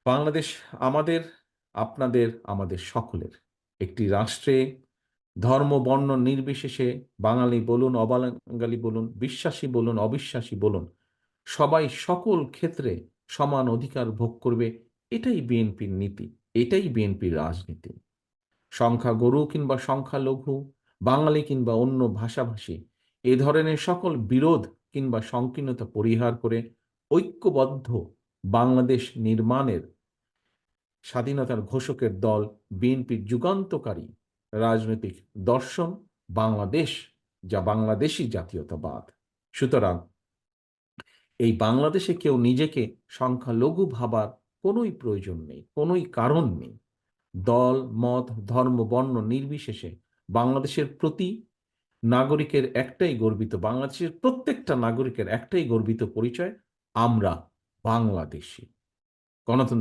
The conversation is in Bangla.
বাংলাদেশ আমাদের, আপনাদের, আমাদের সকলের। একটি রাষ্ট্রে ধর্ম, বর্ণ নির্বিশেষে বাঙালি বলুন, অবাঙালি বলুন, বিশ্বাসী বলুন, অবিশ্বাসী বলুন, সবাই সকল ক্ষেত্রে সমান অধিকার ভোগ করবে। এটাই বিএনপির নীতি, এটাই বিএনপির রাজনীতি। সংখ্যাগুরু কিংবা সংখ্যালঘু, বাঙালি কিংবা অন্য ভাষাভাষী, এ ধরনের সকল বিরোধ কিংবা সংকীর্ণতা পরিহার করে ঐক্যবদ্ধ বাংলাদেশ নির্মাণের স্বাধীনতার ঘোষকের দল বিএনপির যুগান্তকারী রাজনৈতিক দর্শন বাংলাদেশ, যা বাংলাদেশী জাতীয়তাবাদ। সুতরাং এই বাংলাদেশে কেউ নিজেকে সংখ্যালঘু ভাবার কোনোই প্রয়োজন নেই, কোনোই কারণ নেই। দল, মত, ধর্ম, বর্ণ নির্বিশেষে বাংলাদেশের প্রতি নাগরিকের একটাই গর্বিত, বাংলাদেশের প্রত্যেকটা নাগরিকের একটাই গর্বিত পরিচয়, আমরা বাংলাদেশী। গণতন্ত্র